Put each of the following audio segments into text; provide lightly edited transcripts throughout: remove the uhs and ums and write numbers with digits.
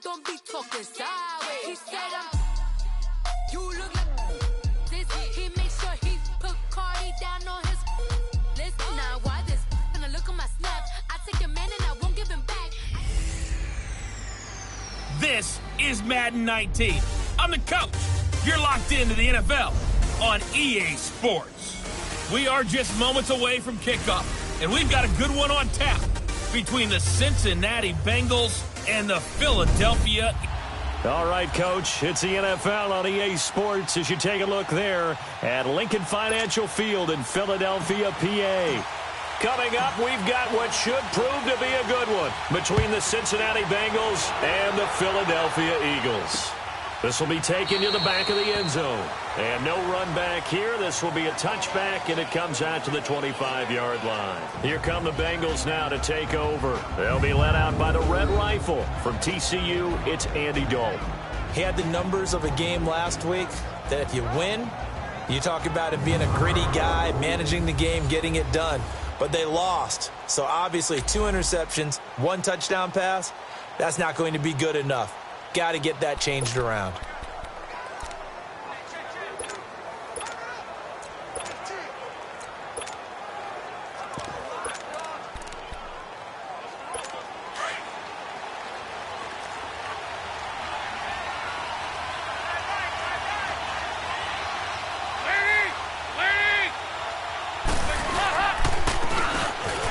don't be talking sideways. He said you look like this. He makes sure he put Cardi down on his list. Now why this? Gonna look at my snap. I take your man and I won't give him back. This is Madden 19. I'm the coach. You're locked into the NFL on EA Sports. We are just moments away from kickoff, and we've got a good one on tap between the Cincinnati Bengals and the Philadelphia. All right, Coach, it's the NFL on EA Sports as you take a look there at Lincoln Financial Field in Philadelphia, PA. Coming up, we've got what should prove to be a good one between the Cincinnati Bengals and the Philadelphia Eagles. This will be taken to the back of the end zone. And no run back here. This will be a touchback, and it comes out to the 25-yard line. Here come the Bengals now to take over. They'll be led out by the Red Rifle. From TCU, it's Andy Dalton. He had the numbers of a game last week that if you win, you talk about him being a gritty guy, managing the game, getting it done. But they lost. So obviously 2 interceptions, 1 touchdown pass, that's not going to be good enough. Got to get that changed around.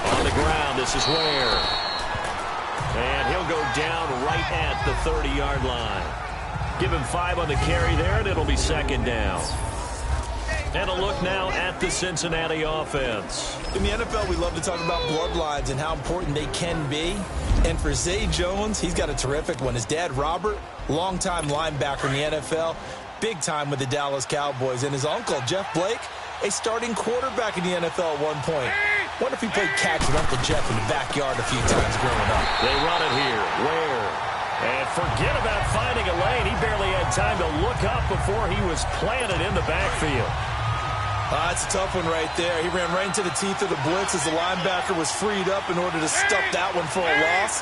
On the ground, this is Ware. And he'll go down right at the 30-yard line. Give him 5 on the carry there, and it'll be second down. And a look now at the Cincinnati offense. In the NFL, we love to talk about bloodlines and how important they can be. And for Zay Jones, he's got a terrific one. His dad, Robert, longtime linebacker in the NFL, big time with the Dallas Cowboys. And his uncle, Jeff Blake, a starting quarterback in the NFL at one point. Wonder if he played catch with Uncle Jeff in the backyard a few times growing up. They run it here. Ware. And forget about finding a lane. He barely had time to look up before he was planted in the backfield. That's a tough one right there. He ran right into the teeth of the blitz as the linebacker was freed up in order to stuff that one for a loss.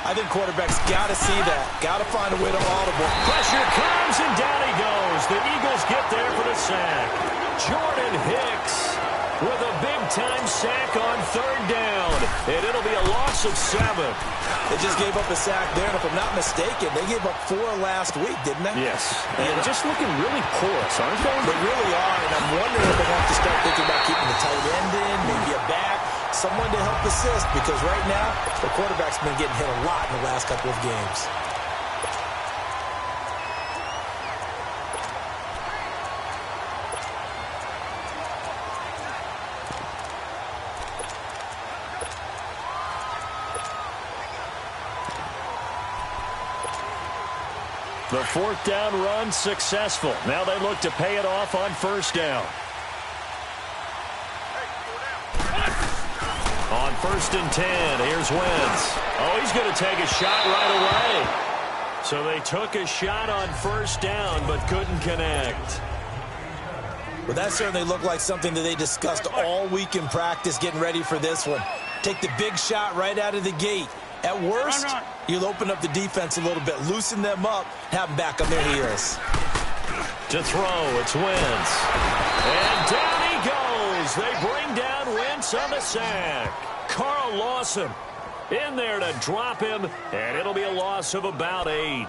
I think quarterbacks got to see that. Got to find a way to audible. Pressure comes, and down he goes. The Eagles get there for the sack. Jordan Hicks with a big-time sack on 3rd down. And it'll be a loss of 7. They just gave up a sack there, and if I'm not mistaken, they gave up 4 last week, didn't they? Yes. And just looking really porous, aren't they? They really are, and I'm wondering if they have to start thinking about keeping the tight end in, maybe a back, someone to help assist, because right now, the quarterback's been getting hit a lot in the last couple of games. The 4th down run successful. Now they look to pay it off on 1st down. On 1st and 10, here's Wentz. Oh, he's going to take a shot right away. So they took a shot on 1st down but couldn't connect. Well, that certainly looked like something that they discussed all week in practice getting ready for this one. Take the big shot right out of the gate. At worst, you'll open up the defense a little bit, loosen them up, have them back on their heels. To throw, it's Wentz. And down he goes. They bring down Wentz on the sack. Carl Lawson in there to drop him, and it'll be a loss of about 8.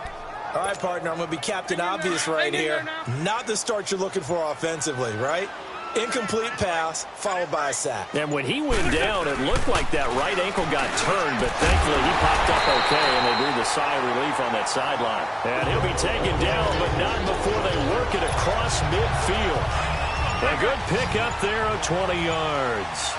All right, partner, I'm going to be Captain Obvious right here. Not the start you're looking for offensively, right? Incomplete pass, followed by a sack. And when he went down, it looked like that right ankle got turned, but thankfully he popped up okay, and they breathed a sigh of relief on that sideline. And he'll be taken down, but not before they work it across midfield. A good pick up there of 20 yards.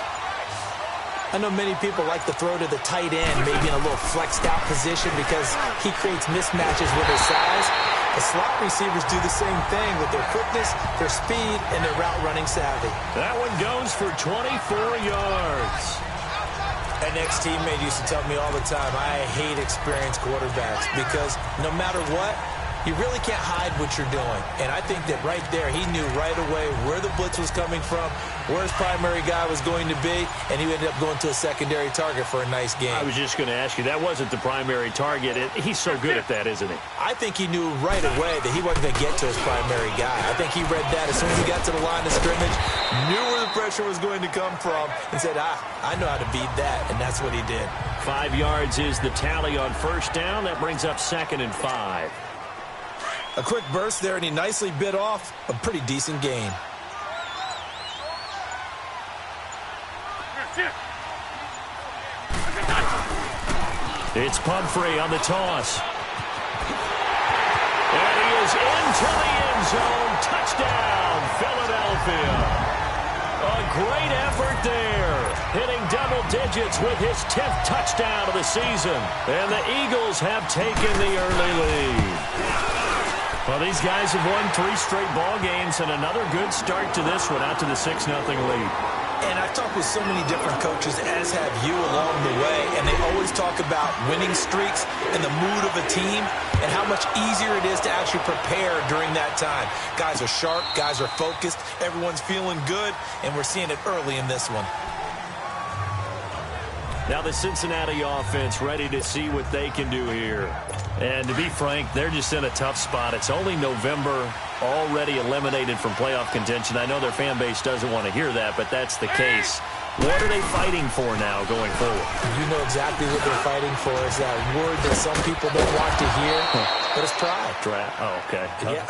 I know many people like to throw to the tight end, maybe in a little flexed out position because he creates mismatches with his size. The slot receivers do the same thing with their quickness, their speed, and their route running savvy. That one goes for 24 yards. An ex-teammate used to tell me all the time, I hate experienced quarterbacks because no matter what, You really can't hide what you're doing. And I think that right there, he knew right away where the blitz was coming from, where his primary guy was going to be, and he ended up going to a secondary target for a nice game. I was just going to ask you, that wasn't the primary target. He's so good at that, isn't he? I think he knew right away that he wasn't going to get to his primary guy. I think he read that as soon as he got to the line of scrimmage, knew where the pressure was going to come from, and said, I know how to beat that, and that's what he did. 5 yards is the tally on first down. That brings up 2nd and 5. A quick burst there, and he nicely bit off a pretty decent gain. It's Pumphrey on the toss. And he is into the end zone. Touchdown, Philadelphia. A great effort there. Hitting double digits with his 10th touchdown of the season. And the Eagles have taken the early lead. Well, these guys have won 3 straight ball games and another good start to this one out to the 6-0 lead. And I've talked with so many different coaches, as have you along the way, and they always talk about winning streaks and the mood of a team and how much easier it is to actually prepare during that time. Guys are sharp, guys are focused, everyone's feeling good, and we're seeing it early in this one. Now the Cincinnati offense ready to see what they can do here. And to be frank, they're just in a tough spot. It's only November, already eliminated from playoff contention. I know their fan base doesn't want to hear that, but that's the case. What are they fighting for now going forward? You know exactly what they're fighting for. Is that word that some people don't want to hear, but it's pride. Draft. Oh, okay. Yeah.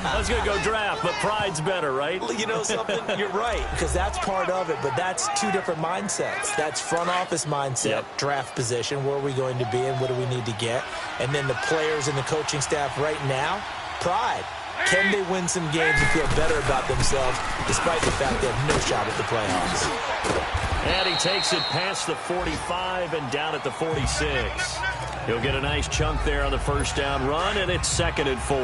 I was going to go draft, but pride's better, right? You know something? You're right, because that's part of it, but that's 2 different mindsets. That's front office mindset, draft position, where are we going to be and what do we need to get? And then the players and the coaching staff right now, pride. Can they win some games and feel better about themselves despite the fact they have no shot at the playoffs? And he takes it past the 45 and down at the 46. He'll get a nice chunk there on the first down run, and it's 2nd and 4.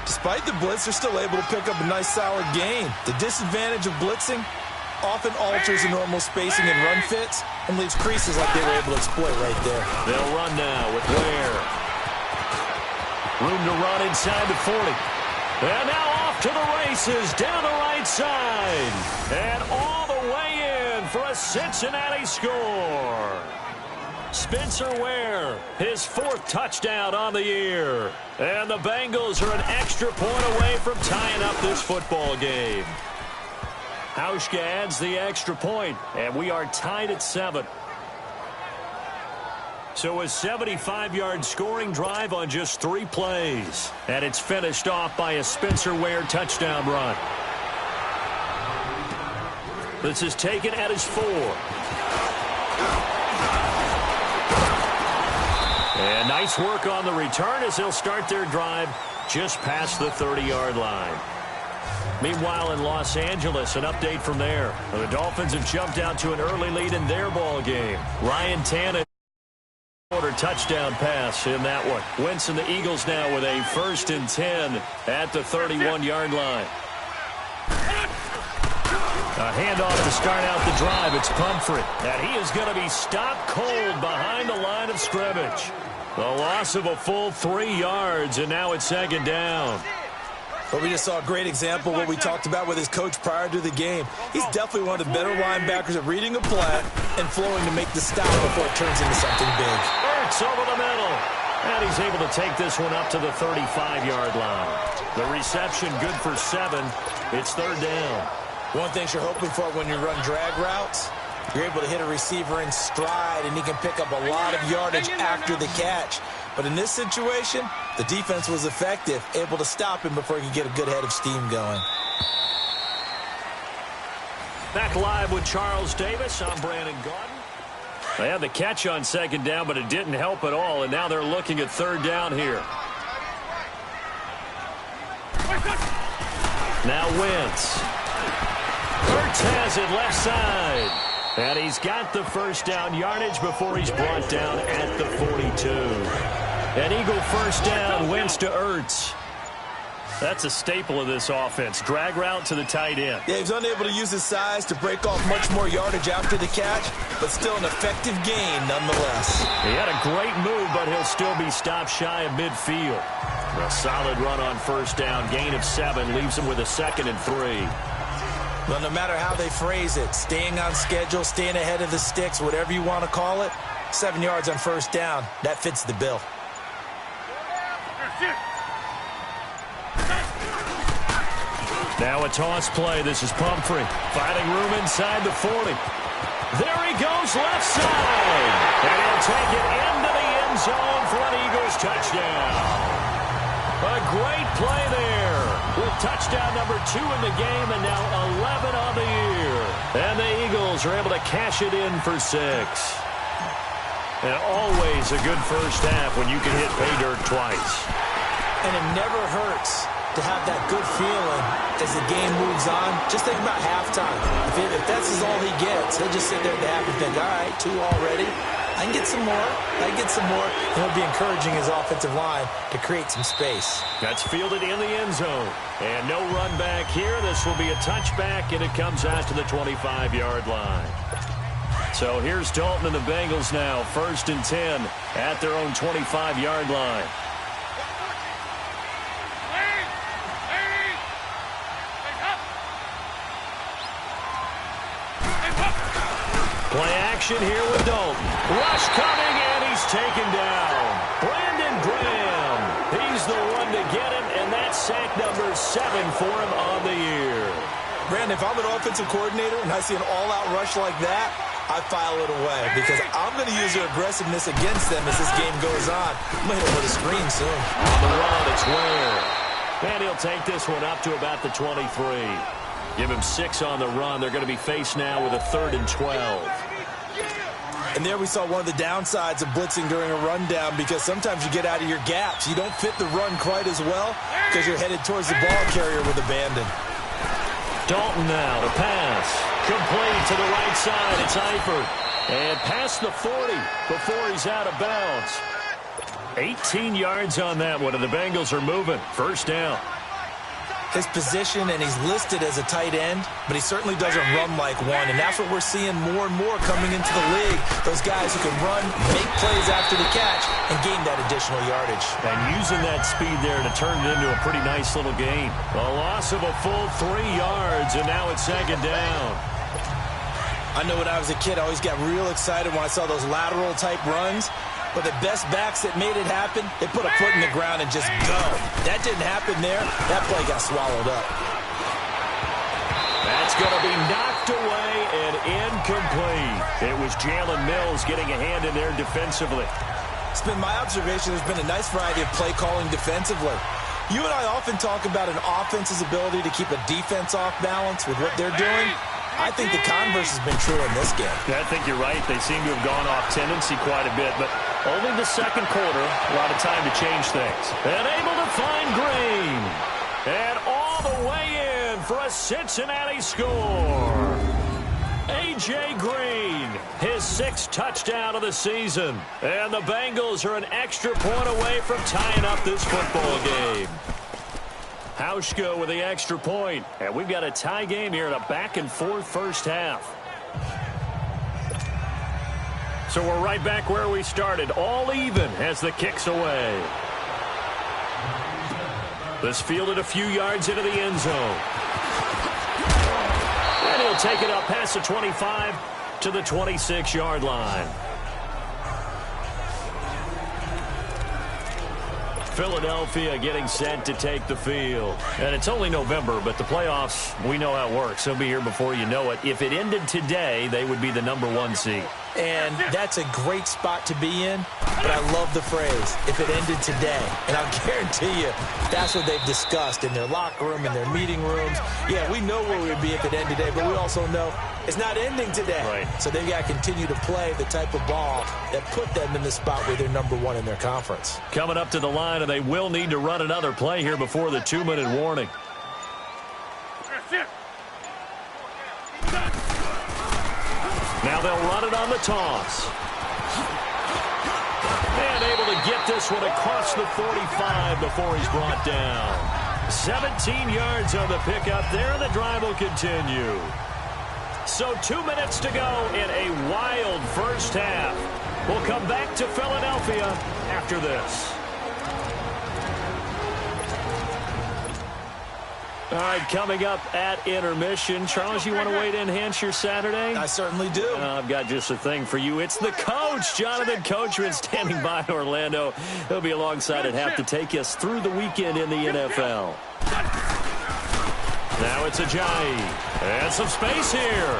Despite the blitz, they're still able to pick up a nice solid gain. The disadvantage of blitzing often alters the normal spacing and run fits and leaves creases like they were able to exploit right there. They'll run now with Ware. Room to run inside the 40. And now off to the races down the right side. And all the way in for a Cincinnati score. Spencer Ware, his 4th touchdown on the year. And the Bengals are an extra point away from tying up this football game. Hauschka adds the extra point, and we are tied at 7. So a 75-yard scoring drive on just 3 plays. And it's finished off by a Spencer Ware touchdown run. This is taken at his 4. And nice work on the return as they'll start their drive just past the 30-yard line. Meanwhile, in Los Angeles, an update from there. The Dolphins have jumped out to an early lead in their ball game. Ryan Tannehill. Touchdown pass in that one. Wentz and the Eagles now with a 1st and 10 at the 31-yard line. A handoff to start out the drive. It's Pumphrey. And he is going to be stopped cold behind the line of scrimmage. The loss of a full 3 yards, and now it's 2nd down. But we just saw a great example of what we talked about with his coach prior to the game. He's definitely one of the better linebackers at reading a play and flowing to make the stop before it turns into something big. Ertz over the middle. And he's able to take this one up to the 35-yard line. The reception good for 7. It's 3rd down. One thing you're hoping for when you run drag routes, you're able to hit a receiver in stride, and he can pick up a lot of yardage after the catch. But in this situation, the defense was effective, able to stop him before he could get a good head of steam going. Back live with Charles Davis. I'm Brandon Gaudin. They had the catch on 2nd down, but it didn't help at all, and now they're looking at 3rd down here. Now Wentz. Ertz has it left side. And he's got the first down yardage before he's brought down at the 42. An Eagle first down, Wentz to Ertz. That's a staple of this offense. Drag route to the tight end. Yeah, he's unable to use his size to break off much more yardage after the catch, but still an effective gain nonetheless. He had a great move, but he'll still be stopped shy of midfield. A solid run on first down. Gain of 7 leaves them with a 2nd and 3. Well, no matter how they phrase it, staying on schedule, staying ahead of the sticks, whatever you want to call it, 7 yards on first down, that fits the bill. Now a toss play. This is Pumphrey. Finding room inside the 40. There he goes, left side. And he'll take it into the end zone for an Eagles touchdown. A great play there with touchdown number 2 in the game and now 11 on the year. And the Eagles are able to cash it in for 6. And always a good first half when you can hit pay dirt twice. And it never hurts to have that good feeling as the game moves on. Just think about halftime. If that's all he gets, he'll just sit there at the half and think, all right, 2 already. I can get some more. I can get some more. And he'll be encouraging his offensive line to create some space. That's fielded in the end zone. And no run back here. This will be a touchback, and it comes out to the 25-yard line. So here's Dalton and the Bengals now. 1st and 10 at their own 25-yard line. Play action here with Dalton. Rush coming, and he's taken down. Brandon Graham. He's the one to get him, and that's sack number 7 for him on the year. Brandon, if I'm an offensive coordinator and I see an all-out rush like that, I file it away because I'm going to use their aggressiveness against them as this game goes on. I'm going to hit him with a screen soon. On the run, it's Ware. And he'll take this one up to about the 23. Give him 6 on the run. They're going to be faced now with a 3rd and 12. And there we saw one of the downsides of blitzing during a rundown because sometimes you get out of your gaps. You don't fit the run quite as well because you're headed towards the ball carrier with abandon. Dalton now to pass. Complete to the right side. It's Eifert. And past the 40 before he's out of bounds. 18 yards on that one, and the Bengals are moving. First down. His position, and he's listed as a tight end, but he certainly doesn't run like one, and that's what we're seeing more and more coming into the league. Those guys who can run, make plays after the catch, and gain that additional yardage. And using that speed there to turn it into a pretty nice little gain. A loss of a full 3 yards, and now it's 2nd down. I know when I was a kid, I always got real excited when I saw those lateral-type runs. But the best backs that made it happen, they put a foot in the ground and just go. That didn't happen there. That play got swallowed up. That's going to be knocked away and incomplete. It was Jalen Mills getting a hand in there defensively. It's been my observation there's been a nice variety of play calling defensively. You and I often talk about an offense's ability to keep a defense off balance with what they're doing. I think the converse has been true in this game. Yeah, I think you're right. They seem to have gone off tendency quite a bit, but only the 2nd quarter, a lot of time to change things. And able to find Green. And all the way in for a Cincinnati score. A.J. Green, his 6th touchdown of the season. And the Bengals are an extra point away from tying up this football game. Hauschka with the extra point. And we've got a tie game here in a back-and-forth first half. So we're right back where we started. All even as the kick's away. This fielded a few yards into the end zone. And he'll take it up past the 25 to the 26-yard line. Philadelphia getting set to take the field. And it's only November, but the playoffs, we know how it works. They'll be here before you know it. If it ended today, they would be the number 1 seed. And that's a great spot to be in, but I love the phrase, if it ended today. And I'll guarantee you, that's what they've discussed in their locker room, in their meeting rooms. Yeah, we know where we'd be if it ended today, but we also know it's not ending today. Right. So they've got to continue to play the type of ball that put them in the spot where they're number 1 in their conference. Coming up to the line, and they will need to run another play here before the 2-minute warning. Now they'll run it on the toss. And able to get this one across the 45 before he's brought down. 17 yards on the pickup there, and the drive will continue. So 2 minutes to go in a wild first half. We'll come back to Philadelphia after this. All right, coming up at intermission. Charles, you want to wait to enhance your Saturday? I certainly do. I've got just a thing for you. It's the coach, Jonathan Coachman, standing by in Orlando. He'll be alongside at half to take us through the weekend in the NFL. Now it's Ajayi. And some space here.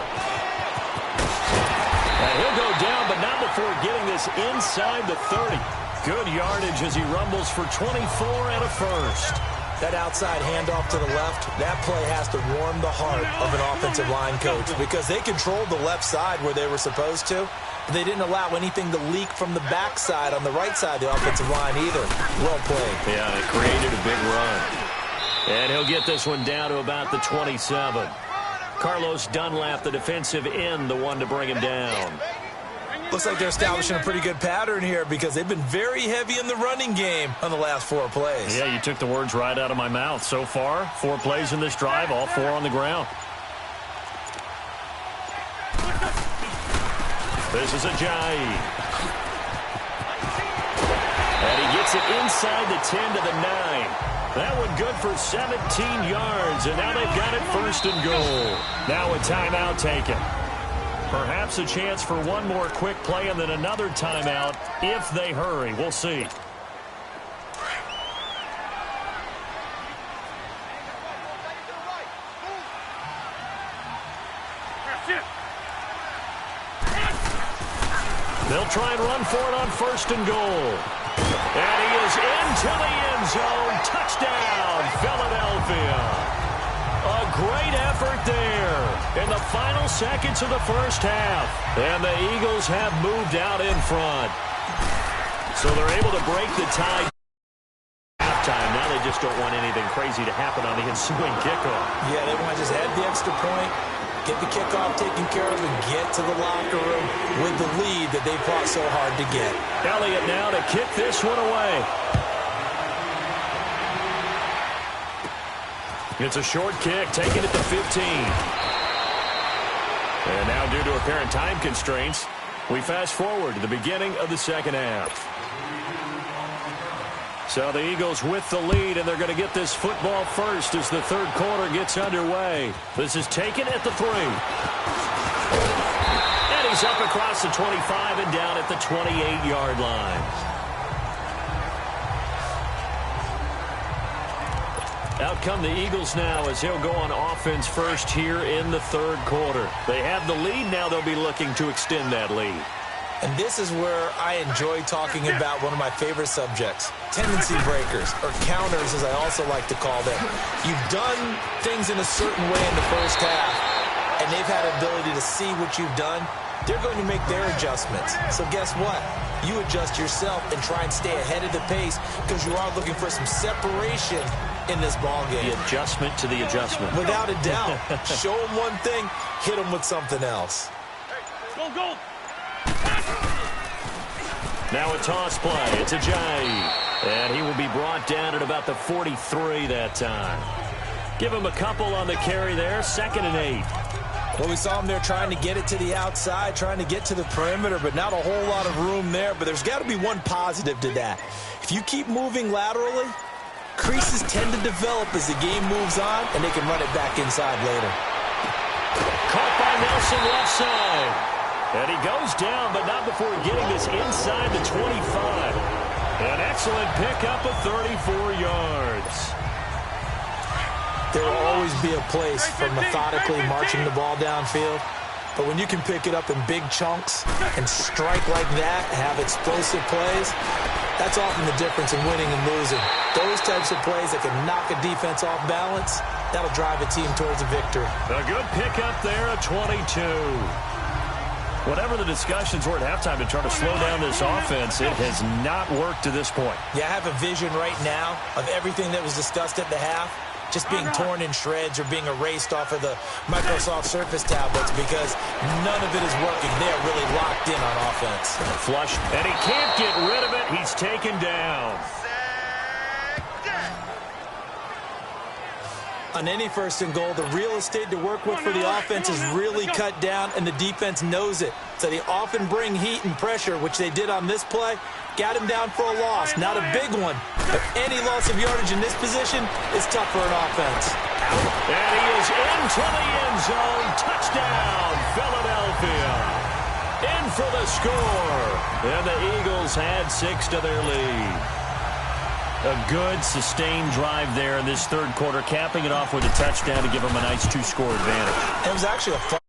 And he'll go down, but not before getting this inside the 30. Good yardage as he rumbles for 24 and a first. That outside handoff to the left, that play has to warm the heart of an offensive line coach because they controlled the left side where they were supposed to. They didn't allow anything to leak from the backside on the right side of the offensive line either. Well played. Yeah, it created a big run. And he'll get this one down to about the 27. Carlos Dunlap, the defensive end, the one to bring him down. Looks like they're establishing a pretty good pattern here because they've been very heavy in the running game on the last 4 plays. Yeah, you took the words right out of my mouth. So far, 4 plays in this drive, all 4 on the ground. This is Ajayi. And he gets it inside the 10 to the 9. That one good for 17 yards, and now they've got it first and goal. Now a timeout taken. Perhaps a chance for one more quick play and then another timeout if they hurry. We'll see. They'll try and run for it on first and goal. And he is into the end zone. Touchdown, Philadelphia. A great effort there in the final seconds of the first half. And the Eagles have moved out in front. So they're able to break the tie. Halftime. Now they just don't want anything crazy to happen on the ensuing kickoff. Yeah, they want to just add the extra point, get the kickoff taken care of, and get to the locker room with the lead that they fought so hard to get. Elliott now to kick this one away. It's a short kick, taken at the 15. And now due to apparent time constraints, we fast forward to the beginning of the second half. So the Eagles with the lead, and they're going to get this football first as the third quarter gets underway. This is taken at the 3. And he's up across the 25 and down at the 28-yard line. Out come the Eagles now as they'll go on offense first here in the third quarter. They have the lead. Now they'll be looking to extend that lead. And this is where I enjoy talking about one of my favorite subjects, tendency breakers, or counters as I also like to call them. You've done things in a certain way in the first half, and they've had ability to see what you've done. They're going to make their adjustments. So guess what? You adjust yourself and try and stay ahead of the pace because you are looking for some separation in this ball game. The adjustment to the adjustment. Without a doubt. Show them one thing, hit them with something else. Go, go. Now a toss play. It's Ajayi. And he will be brought down at about the 43 that time. Give him a couple on the carry there. 2nd and 8. Well, we saw him there trying to get it to the outside, trying to get to the perimeter, but not a whole lot of room there. But there's got to be one positive to that. If you keep moving laterally, creases tend to develop as the game moves on, and they can run it back inside later. Caught by Nelson left side. And he goes down, but not before getting this inside the 25. An excellent pickup of 34 yards. There will always be a place for methodically marching the ball downfield. But when you can pick it up in big chunks and strike like that, have explosive plays, that's often the difference in winning and losing. Those types of plays that can knock a defense off balance, that'll drive a team towards a victory. A good pickup there, a 22. Whatever the discussions were at halftime to try to slow down this offense, it has not worked to this point. Yeah, I have a vision right now of everything that was discussed at the half just being torn in shreds or being erased off of the Microsoft Surface tablets because none of it is working. They're really locked in on offense. Flush, and he can't get rid of it. He's taken down. On any 1st and goal, the real estate to work with for the offense is really cut down, and the defense knows it. So they often bring heat and pressure, which they did on this play. Got him down for a loss. Not a big one, but any loss of yardage in this position is tough for an offense. And he is into the end zone. Touchdown, Philadelphia. In for the score. And the Eagles had 6 to their lead. A good, sustained drive there in this third quarter, capping it off with a touchdown to give them a nice 2-score advantage. It was actually a fun,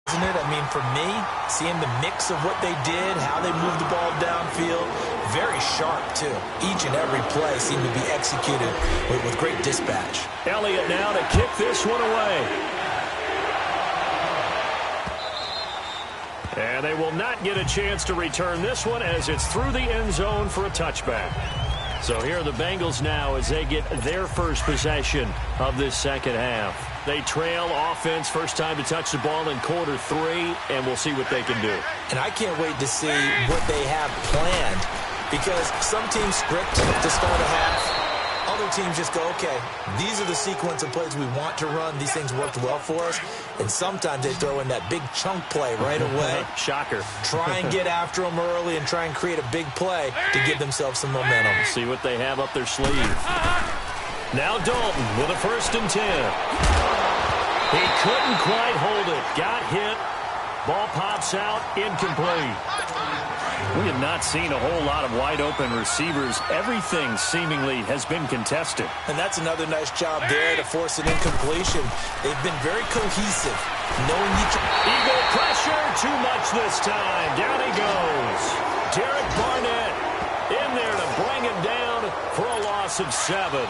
isn't it? I mean, for me, seeing the mix of what they did, how they moved the ball downfield, very sharp, too. Each and every play seemed to be executed with great dispatch. Elliott now to kick this one away. And they will not get a chance to return this one as it's through the end zone for a touchback. So here are the Bengals now as they get their first possession of this second half. They trail offense, first time to touch the ball in quarter 3, and we'll see what they can do. And I can't wait to see what they have planned, because some teams script to start a half. Other teams just go, okay, these are the sequence of plays we want to run. These things worked well for us. And sometimes they throw in that big chunk play right away. Shocker. Try and get after them early and try and create a big play to give themselves some momentum. See what they have up their sleeve. Now Dalton with a 1st and 10. He couldn't quite hold it. Got hit. Ball pops out. Incomplete. We have not seen a whole lot of wide-open receivers. Everything seemingly has been contested. And that's another nice job there to force an incompletion. They've been very cohesive, knowing each other. Eagle pressure, too much this time. Down he goes. Derek Barnett in there to bring him down for a loss of 7.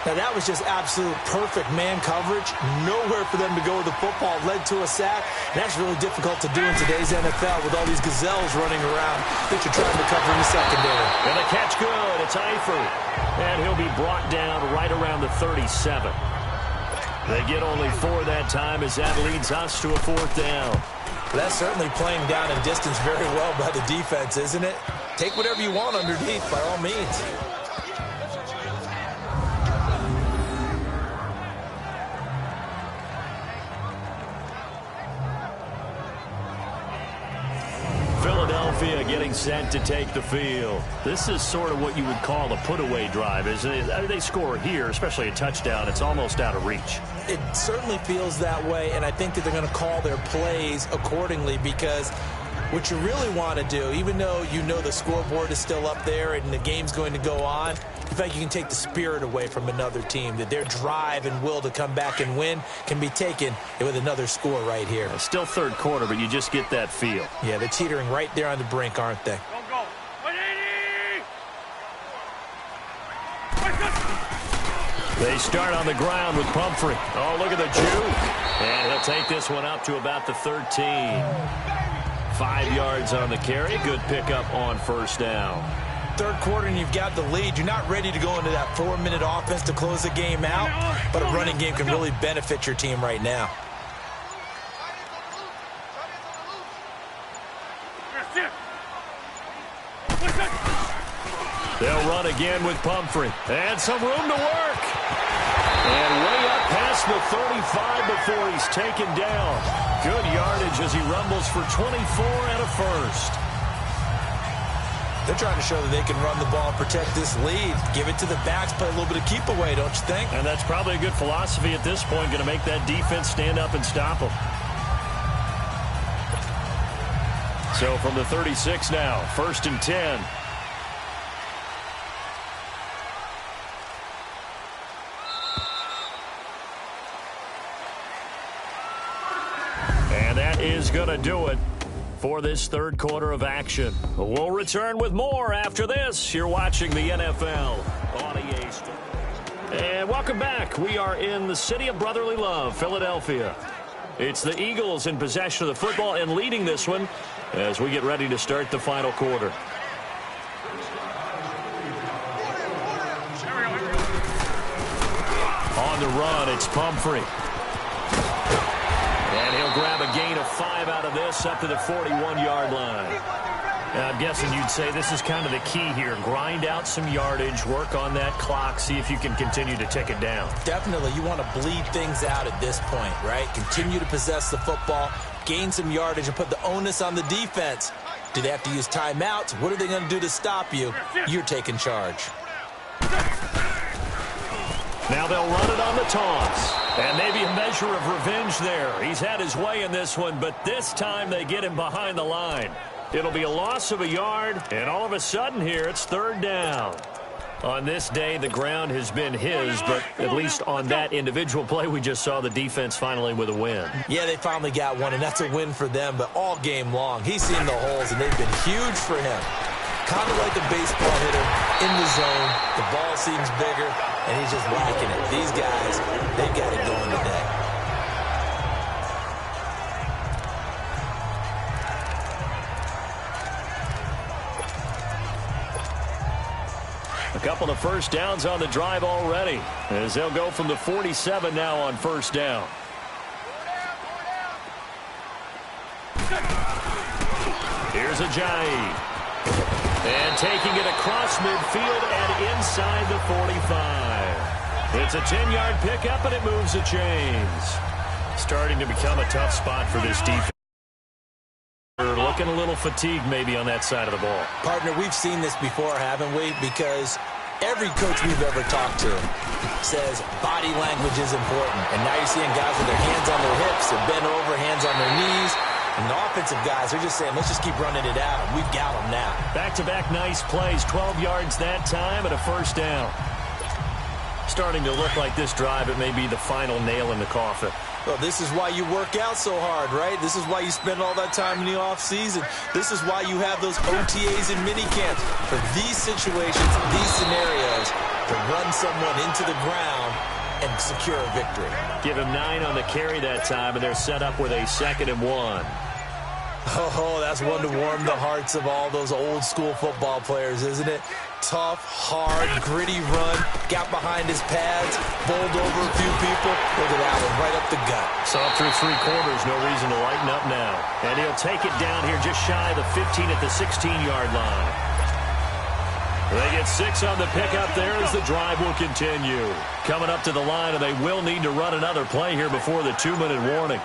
Now, that was just absolute perfect man coverage. Nowhere for them to go with the football. Led to a sack. And that's really difficult to do in today's NFL with all these gazelles running around that you're trying to cover in the secondary. And the catch good. It's Eifert. And he'll be brought down right around the 37. They get only 4 that time as that leads us to a 4th down. That's certainly playing down in distance very well by the defense, isn't it? Take whatever you want underneath, by all means. Philadelphia getting set to take the field. This is sort of what you would call a put-away drive, isn't it? They score here, especially a touchdown. It's almost out of reach. It certainly feels that way, and I think that they're going to call their plays accordingly, because what you really want to do, even though you know the scoreboard is still up there and the game's going to go on, in fact, you can take the spirit away from another team, that their drive and will to come back and win can be taken with another score right here. It's still third quarter, but you just get that feel. Yeah, they're teetering right there on the brink, aren't they? They start on the ground with Pumphrey. Oh, look at the juke. And he'll take this one up to about the 13. 5 yards on the carry. Good pickup on 1st down. Third quarter and you've got the lead. You're not ready to go into that 4-minute offense to close the game out, but a running game can really benefit your team right now. They'll run again with Pumphrey. And some room to work. And way up past the 35 before he's taken down. Good yardage as he rumbles for 24 and a 1st. They're trying to show that they can run the ball and protect this lead. Give it to the backs, play a little bit of keep away, don't you think? And that's probably a good philosophy at this point, going to make that defense stand up and stop them. So from the 36 now, 1st and 10. And that is going to do it for this third quarter of action. We'll return with more after this. You're watching the NFL on EA Sports. And welcome back. We are in the city of brotherly love, Philadelphia. It's the Eagles in possession of the football and leading this one as we get ready to start the final quarter. On the run, it's Pumphrey. And he'll grab a gain of 5 out of this up to the 41-yard line. I'm guessing you'd say this is kind of the key here. Grind out some yardage, work on that clock, see if you can continue to tick it down. Definitely. You want to bleed things out at this point, right? Continue to possess the football, gain some yardage, and put the onus on the defense. Do they have to use timeouts? What are they going to do to stop you? You're taking charge. Now they'll run it on the toss. And maybe a measure of revenge there. He's had his way in this one, but this time they get him behind the line. It'll be a loss of a yard, and all of a sudden here, it's third down. On this day, the ground has been his, but at least on that individual play, we just saw the defense finally with a win. Yeah, they finally got one, and that's a win for them, but all game long, he's seen the holes, and they've been huge for him. Kind of like a baseball hitter in the zone. The ball seems bigger, and he's just whacking it. These guys, they've got it going today. A couple of first downs on the drive already, as they'll go from the 47 now on first down. Here's Ajayi. And taking it across midfield and inside the 45. It's a 10-yard pickup, and it moves the chains. Starting to become a tough spot for this defense. They're looking a little fatigued maybe on that side of the ball. Partner, we've seen this before, haven't we? Because every coach we've ever talked to says body language is important. And now you're seeing guys with their hands on their hips, they're bent over, hands on their knees. And the offensive guys are just saying, let's just keep running it out. We've got them now. Back-to-back nice plays, 12 yards that time and a first down. Starting to look like this drive, it may be the final nail in the coffin. Well, this is why you work out so hard, right? This is why you spend all that time in the offseason. This is why you have those OTAs and minicamps. For these situations, these scenarios, to run someone into the ground and secure a victory. Give him 9 on the carry that time, and they're set up with a 2nd and 1. Oh, that's one to warm the hearts of all those old-school football players, isn't it? Tough, hard, gritty run, got behind his pads, bowled over a few people. Look at that one, right up the gut. Saw through 3 quarters, no reason to lighten up now. And he'll take it down here just shy of the 15 at the 16-yard line. They get 6 on the pickup there as the drive will continue. Coming up to the line, and they will need to run another play here before the 2-minute warning.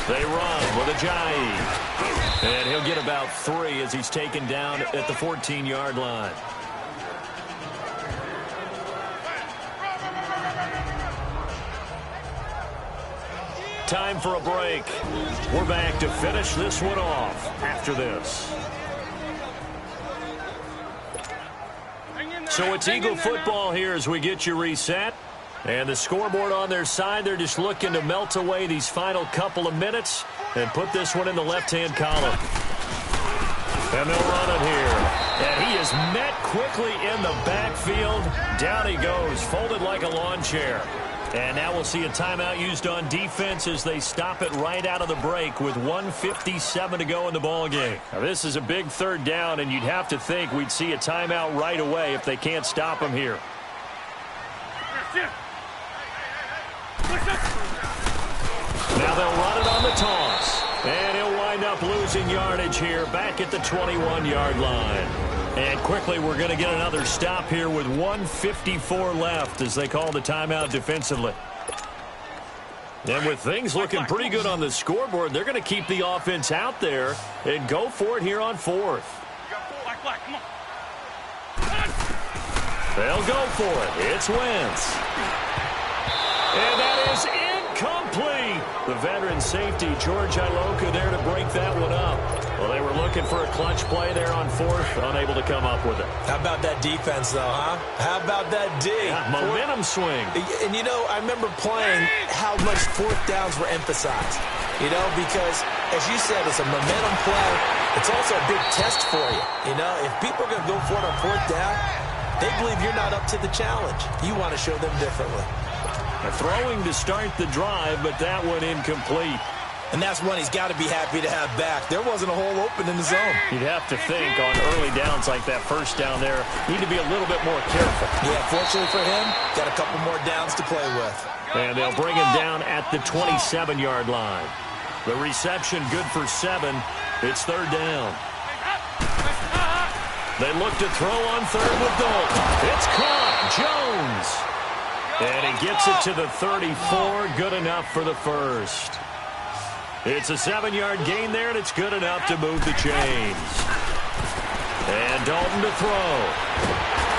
They run with Ajayi. And he'll get about 3 as he's taken down at the 14-yard line. Time for a break. We're back to finish this one off after this. So it's Eagle football here as we get you reset. And the scoreboard on their side, they're just looking to melt away these final couple of minutes and put this one in the left-hand column. And they'll run it here. And he is met quickly in the backfield. Down he goes, folded like a lawn chair. And now we'll see a timeout used on defense as they stop it right out of the break with 1:57 to go in the ballgame. Now this is a big third down, and you'd have to think we'd see a timeout right away if they can't stop him here. Now they'll run it on the toss. And he'll wind up losing yardage here back at the 21-yard line. And quickly we're going to get another stop here with 1:54 left as they call the timeout defensively. And with things looking pretty good on the scoreboard, they're going to keep the offense out there and go for it here on 4th. They'll go for it. It's Wentz. And that is incomplete. The veteran safety, George Iloka, there to break that one up. Well, they were looking for a clutch play there on 4th, unable to come up with it. How about that defense, though, huh? How about that D? Yeah, momentum swing. And, you know, I remember playing how much 4th downs were emphasized. You know, because, as you said, it's a momentum play. It's also a big test for you. You know, if people are going to go for it on 4th down, they believe you're not up to the challenge. You want to show them differently. Throwing to start the drive, but that one incomplete. And that's one he's got to be happy to have back. There wasn't a hole open in the zone. You'd have to think on early downs like that first down there, need to be a little bit more careful. Yeah, fortunately for him, got a couple more downs to play with. And they'll bring him down at the 27-yard line. The reception good for 7. It's 3rd down. They look to throw on 3rd with Dalton. It's caught. Jones. And he gets it to the 34. Good enough for the first. It's a 7-yard gain there, and it's good enough to move the chains. And Dalton to throw.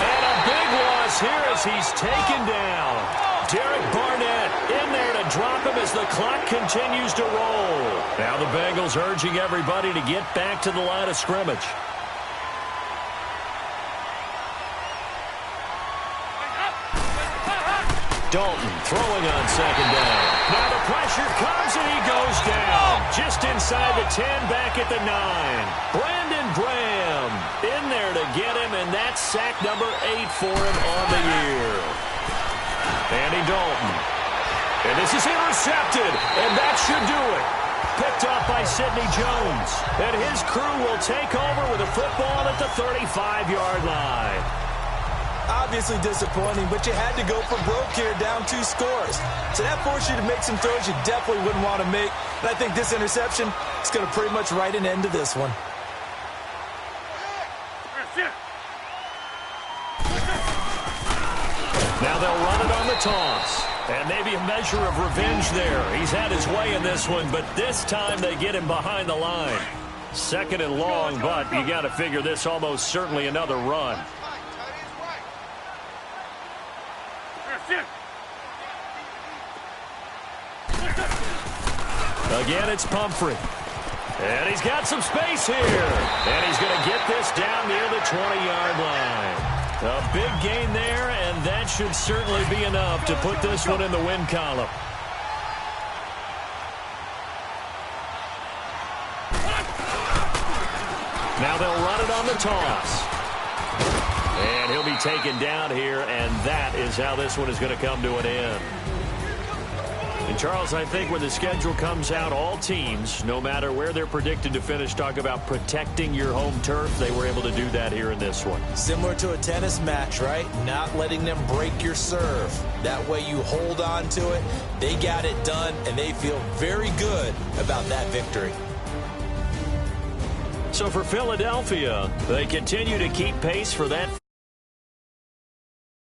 And a big loss here as he's taken down. Derek Barnett in there to drop him as the clock continues to roll. Now the Bengals urging everybody to get back to the line of scrimmage. Dalton throwing on second down. Now the pressure comes and he goes down. Just inside the 10, back at the 9. Brandon Graham in there to get him, and that's sack number 8 for him on the year. Andy Dalton. And this is intercepted, and that should do it. Picked off by Sidney Jones. And his crew will take over with a football at the 35-yard line. Obviously disappointing, but you had to go for broke here, down 2 scores. So that forced you to make some throws you definitely wouldn't want to make. And I think this interception is going to pretty much write an end to this one. Now they'll run it on the toss. And maybe a measure of revenge there. He's had his way in this one, but this time they get him behind the line. Second and long, but you got to figure this almost certainly another run. Again, it's Pumphrey. And he's got some space here. And he's going to get this down near the 20-yard line. A big gain there, and that should certainly be enough to put this one in the win column. Now they'll run it on the toss. And he'll be taken down here, and that is how this one is going to come to an end. And, Charles, I think when the schedule comes out, all teams, no matter where they're predicted to finish, talk about protecting your home turf. They were able to do that here in this one. Similar to a tennis match, right? Not letting them break your serve. That way you hold on to it. They got it done, and they feel very good about that victory. So for Philadelphia, they continue to keep pace for that